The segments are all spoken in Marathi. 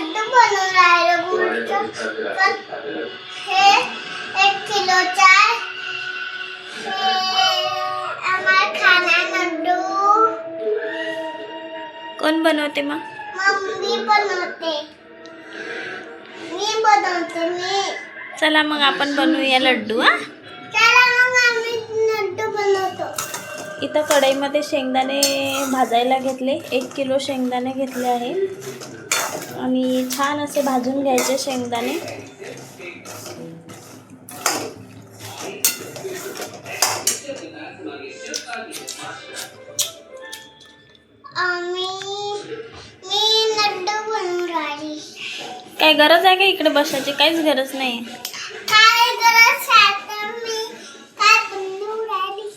लड्डू बनवून राहिलो गुळचं. पण हे 1 किलोचा आम्हाला खाणार लड्डू. कोण बनवते मग? मम्मी बनवते. मी बनवते मी. चला मग आपण बनवूया लड्डू. चला मग आम्ही लड्डू बनवतो. इथं कढईमध्ये शेंगदाणे भाजायला घेतले. 1 किलो शेंगदाणे घेतले आहे आणि छान असे भाजून घ्यायचे शेंगदाणे. मी लड्डू बनवून राहिली. काय गरज आहे का इकडे बसायची? काहीच गरज नाही. काय गरज आहे तर मी काय बनवून राहिली.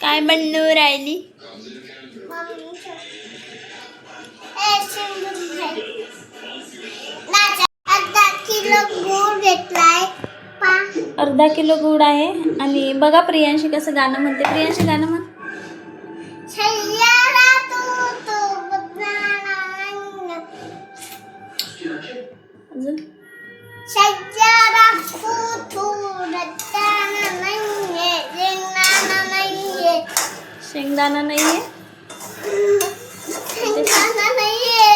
काय बनवून राहिली? मम्मीचं शिंदूर आहे. अर्धा किलो गूळ घेतलाय. अर्धा किलो गूळ आहे. आणि बघा प्रियांशी कसं गाणं म्हणते. प्रियांशी गाणं म्हण. सैयारा तू बदनाना अजून सैयारा तू बदनाना नाहीये. शेंगदाणा नाहीये. शेंगदाणा नाहीये. शेंगदाणा नाहीये.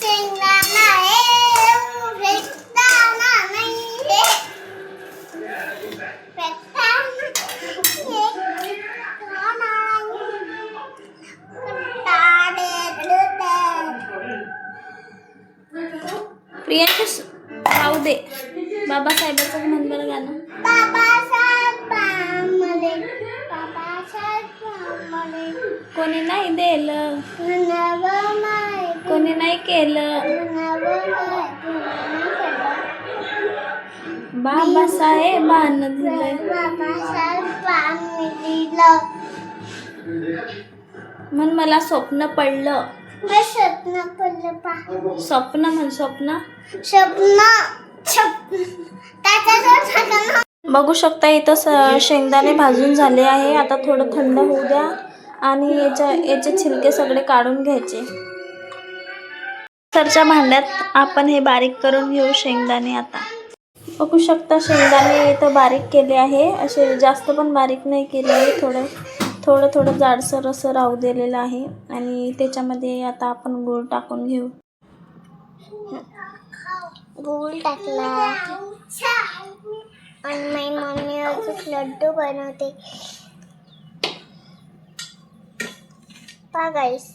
शेंगदाणा आहे. शेंगदाणा नाहीये. प्रियांशी राहू दे. बाबासाहेबाचं म्हण बरं गाणं. कोणी नाही दिलं, कोणी नाही केलं, बाबासाहेबानं दिलं. म्हण मला स्वप्न पडलं. स्वप्न पडलं पा. स्वप्न म्हण. स्वप्न. बघू शकता इथं शेंगदाणे भाजून झाले आहे. आता थोडं थंड होऊ द्या आणि याचे छिलके सगळे काढून घ्यायचे. मिक्सरच्या भांड्यात आपण हे बारीक करून घेऊ शेंगदाणे. आता बघू शकता शेंगदाणे इथं बारीक केले आहे. असे जास्त पण बारीक नाही केले आहे. थोडं जाडसर असं राहू दिलेलं आहे. आणि त्याच्यामध्ये आता आपण गूळ टाकून घेऊ. गूळ टाकला आणि माझी मम्मी अजून लड्डू बनवते. पहा गाईस.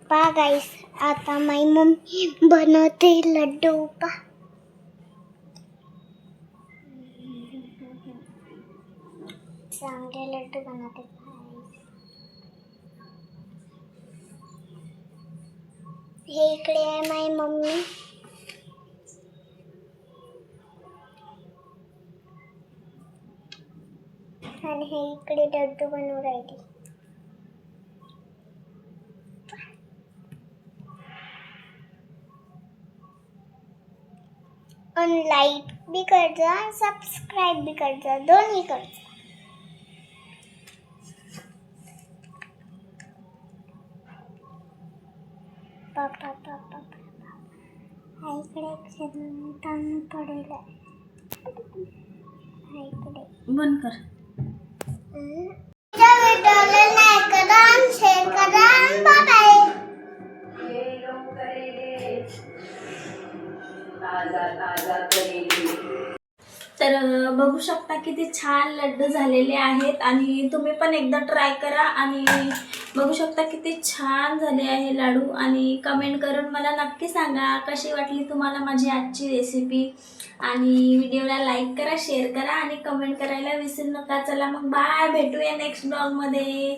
पहा गाईस, आता माझी मम्मी बनवते लड्डू. पहा चांगले लड्डू बनवते. हे इकडे आहे माझी मम्मी. आणि हे इकडे लड्डू बनवून राहिली. आणि लाईक भी करजा, सबस्क्राईब भी करजा, दोन्ही करजा. पापा इकडे ताण पडेल. इकडे बंद कर. व्हिडिओला लाईक करा, शेअर करा. Bye bye. तर बघू शकता किती छान लड्डू झालेले आहेत. आणि तुम्ही पण एकदा ट्राय करा. आणि बघू शकता किती छान झाले आहे लाडू. आणि कमेंट करून मला नक्की सांगा कशी वाटली तुम्हाला माझी आजची रेसिपी. आणि व्हिडिओला लाईक करा, शेअर करा आणि कमेंट करायला विसरू नका. चला मग बाय, भेटूया नेक्स्ट ब्लॉगमध्ये.